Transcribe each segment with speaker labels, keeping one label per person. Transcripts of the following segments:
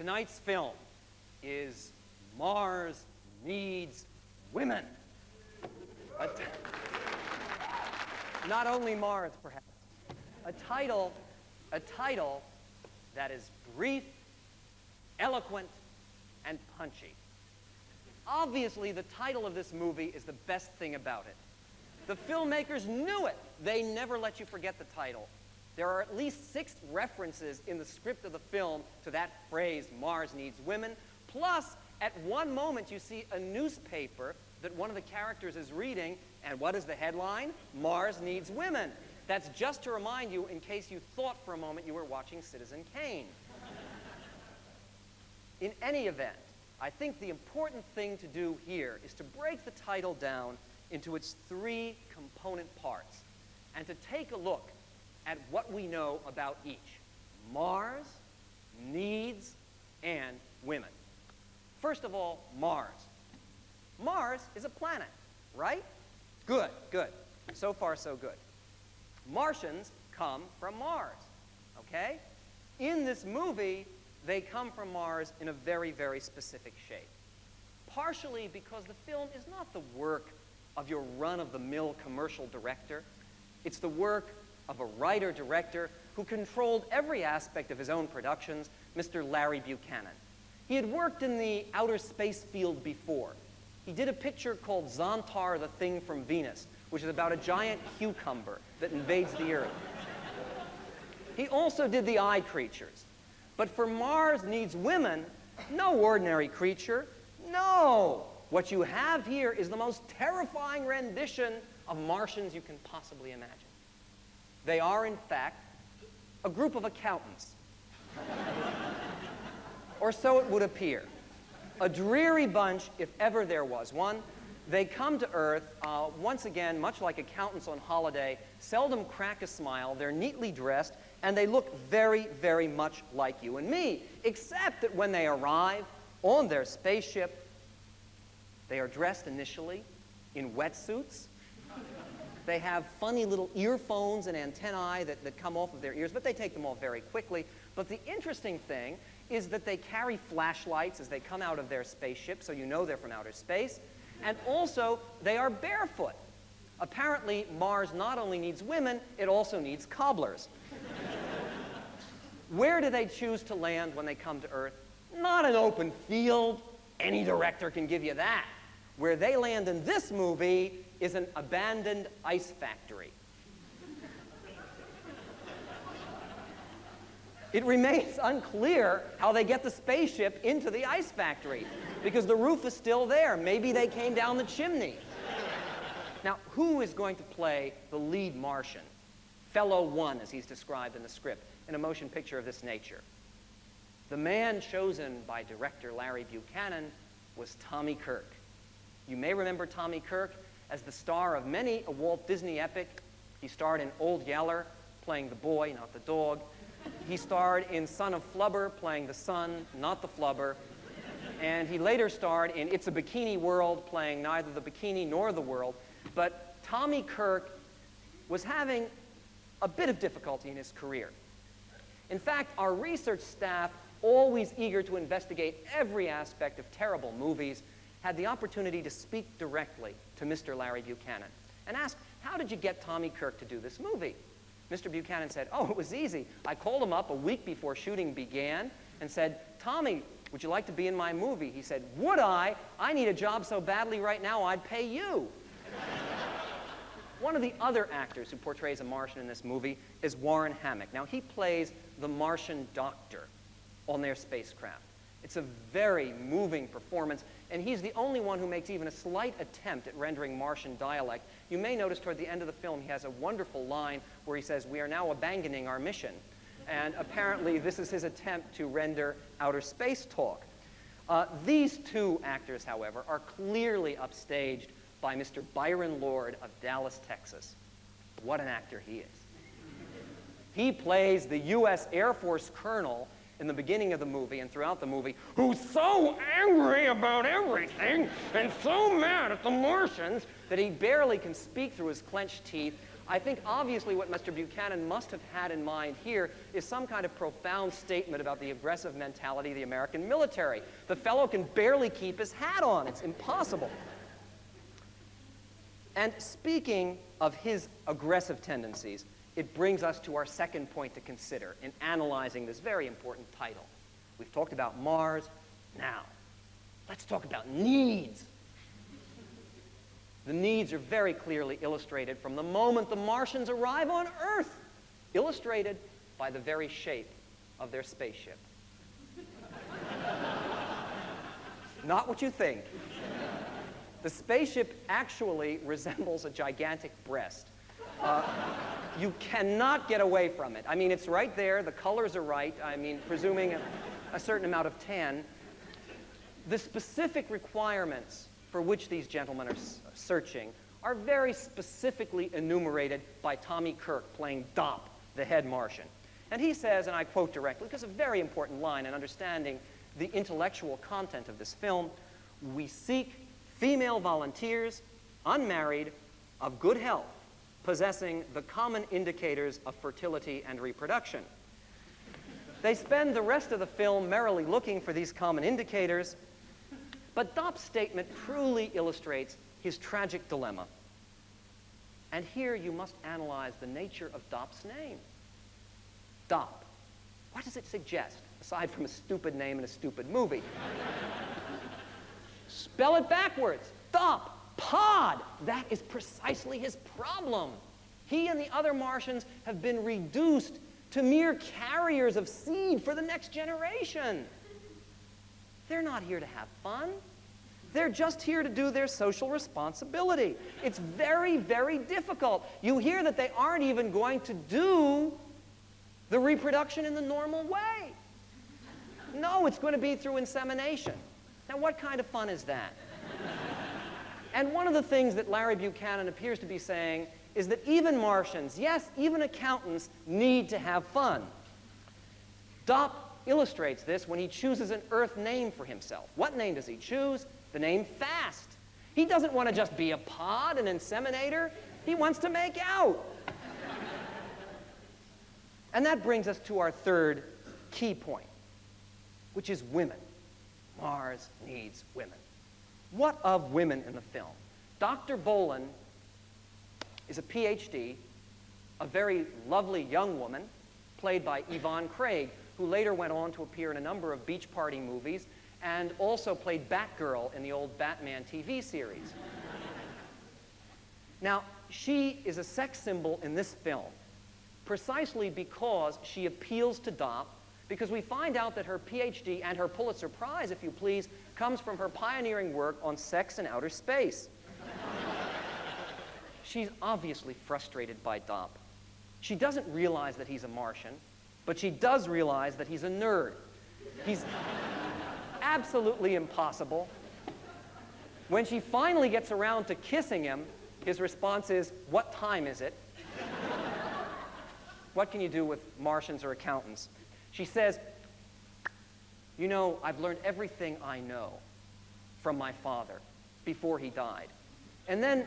Speaker 1: Tonight's film is Mars Needs Women. Not only Mars, perhaps. A title that is brief, eloquent, and punchy. Obviously, the title of this movie is the best thing about it. The filmmakers knew it. They never let you forget the title. There are at least 6 references in the script of the film to that phrase, Mars Needs Women. Plus, at one moment, you see a newspaper that one of the characters is reading, and what is the headline? Mars Needs Women. That's just to remind you, in case you thought for a moment you were watching Citizen Kane. In any event, I think the important thing to do here is to break the title down into its 3 component parts and to take a look at what we know about each: Mars, needs, and women. First of all, Mars. Mars is a planet, right? Good, good. So far, so good. Martians come from Mars, okay? In this movie, they come from Mars in a very, very specific shape. Partially because the film is not the work of your run-of-the-mill commercial director. It's the work of a writer-director who controlled every aspect of his own productions, Mr. Larry Buchanan. He had worked in the outer space field before. He did a picture called Xantar, the Thing from Venus, which is about a giant cucumber that invades the Earth. He also did the eye creatures. But for Mars Needs Women, no ordinary creature. No! What you have here is the most terrifying rendition of Martians you can possibly imagine. They are, in fact, a group of accountants. Or so it would appear. A dreary bunch, if ever there was one. They come to Earth, once again, much like accountants on holiday, seldom crack a smile, they're neatly dressed, and they look very, very much like you and me, except that when they arrive on their spaceship, they are dressed initially in wetsuits. They have funny little earphones and antennae that come off of their ears, but they take them off very quickly. But the interesting thing is that they carry flashlights as they come out of their spaceship, so you know they're from outer space. And also, they are barefoot. Apparently, Mars not only needs women, it also needs cobblers. Where do they choose to land when they come to Earth? Not an open field. Any director can give you that. Where they land in this movie is an abandoned ice factory. It remains unclear how they get the spaceship into the ice factory because the roof is still there. Maybe they came down the chimney. Now, who is going to play the lead Martian? Fellow One, as he's described in the script, in a motion picture of this nature. The man chosen by director Larry Buchanan was Tommy Kirk. You may remember Tommy Kirk as the star of many a Walt Disney epic. He starred in Old Yeller, playing the boy, not the dog. He starred in Son of Flubber, playing the son, not the flubber. And he later starred in It's a Bikini World, playing neither the bikini nor the world. But Tommy Kirk was having a bit of difficulty in his career. In fact, our research staff, always eager to investigate every aspect of terrible movies, had the opportunity to speak directly to Mr. Larry Buchanan and ask, how did you get Tommy Kirk to do this movie? Mr. Buchanan said, oh, it was easy. I called him up a week before shooting began and said, Tommy, would you like to be in my movie? He said, would I? I need a job so badly right now, I'd pay you. One of the other actors who portrays a Martian in this movie is Warren Hammock. Now, he plays the Martian doctor on their spacecraft. It's a very moving performance, and he's the only one who makes even a slight attempt at rendering Martian dialect. You may notice toward the end of the film he has a wonderful line where he says, we are now abandoning our mission. And apparently this is his attempt to render outer space talk. These 2 actors, however, are clearly upstaged by Mr. Byron Lord of Dallas, Texas. What an actor he is. He plays the U.S. Air Force colonel in the beginning of the movie and throughout the movie, who's so angry about everything and so mad at the Martians that he barely can speak through his clenched teeth. I think obviously what Mr. Buchanan must have had in mind here is some kind of profound statement about the aggressive mentality of the American military. The fellow can barely keep his hat on. It's impossible. And speaking of his aggressive tendencies, it brings us to our second point to consider in analyzing this very important title. We've talked about Mars. Now, let's talk about needs. The needs are very clearly illustrated from the moment the Martians arrive on Earth, illustrated by the very shape of their spaceship. Not what you think. The spaceship actually resembles a gigantic breast. You cannot get away from it. I mean, it's right there. The colors are right. I mean, presuming a certain amount of tan. The specific requirements for which these gentlemen are searching are very specifically enumerated by Tommy Kirk playing Dop, the head Martian. And he says, and I quote directly, because it's a very important line in understanding the intellectual content of this film, "We seek female volunteers, unmarried, of good health, possessing the common indicators of fertility and reproduction." They spend the rest of the film merrily looking for these common indicators, but Dop's statement truly illustrates his tragic dilemma. And here you must analyze the nature of Dop's name. Dop. What does it suggest, aside from a stupid name and a stupid movie? Spell it backwards. Dop. Pod. That is precisely his problem. He and the other Martians have been reduced to mere carriers of seed for the next generation. They're not here to have fun. They're just here to do their social responsibility. It's very, very difficult. You hear that they aren't even going to do the reproduction in the normal way. No, it's going to be through insemination. Now, what kind of fun is that? And one of the things that Larry Buchanan appears to be saying is that even Martians, yes, even accountants, need to have fun. Dop illustrates this when he chooses an Earth name for himself. What name does he choose? The name Fast. He doesn't want to just be a pod, an inseminator. He wants to make out. And that brings us to our third key point, which is women. Mars needs women. What of women in the film? Dr. Bolin is a PhD, a very lovely young woman, played by Yvonne Craig, who later went on to appear in a number of beach party movies and also played Batgirl in the old Batman TV series. Now, she is a sex symbol in this film precisely because she appeals to Dop, because we find out that her PhD and her Pulitzer Prize, if you please, comes from her pioneering work on sex in outer space. She's obviously frustrated by Dop. She doesn't realize that he's a Martian, but she does realize that he's a nerd. He's absolutely impossible. When she finally gets around to kissing him, his response is, "What time is it?" What can you do with Martians or accountants? She says, "You know, I've learned everything I know from my father before he died." And then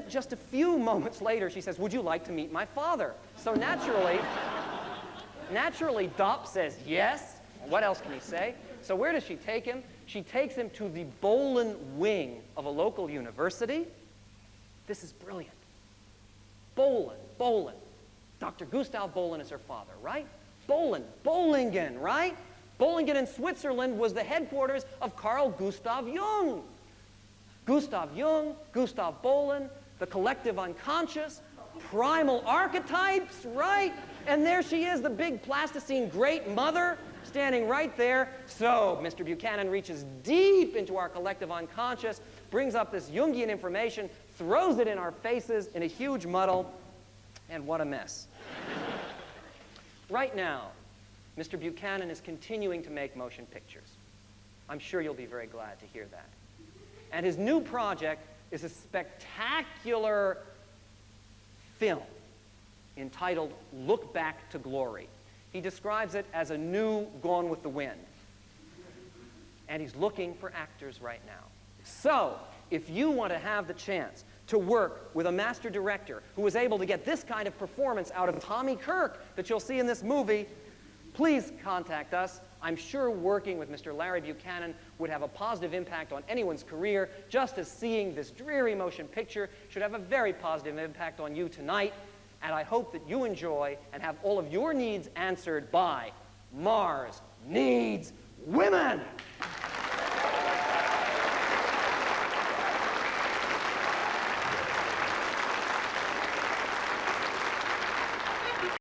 Speaker 1: just a few moments later, she says, "Would you like to meet my father?" So naturally, Dop says yes. What else can he say? So where does she take him? She takes him to the Bolin wing of a local university. This is brilliant. Bolin. Dr. Gustav Bolin is her father, right? Bollingen, right? Bollingen in Switzerland was the headquarters of Carl Gustav Jung. Gustav Jung, Gustav Bolin, the collective unconscious, primal archetypes, right? And there she is, the big plasticine great mother, standing right there. So Mr. Buchanan reaches deep into our collective unconscious, brings up this Jungian information, throws it in our faces in a huge muddle, and what a mess. Right now, Mr. Buchanan is continuing to make motion pictures. I'm sure you'll be very glad to hear that. And his new project is a spectacular film entitled Look Back to Glory. He describes it as a new Gone with the Wind. And he's looking for actors right now. So, if you want to have the chance to work with a master director who was able to get this kind of performance out of Tommy Kirk that you'll see in this movie, please contact us. I'm sure working with Mr. Larry Buchanan would have a positive impact on anyone's career, just as seeing this dreary motion picture should have a very positive impact on you tonight. And I hope that you enjoy and have all of your needs answered by Mars Needs Women!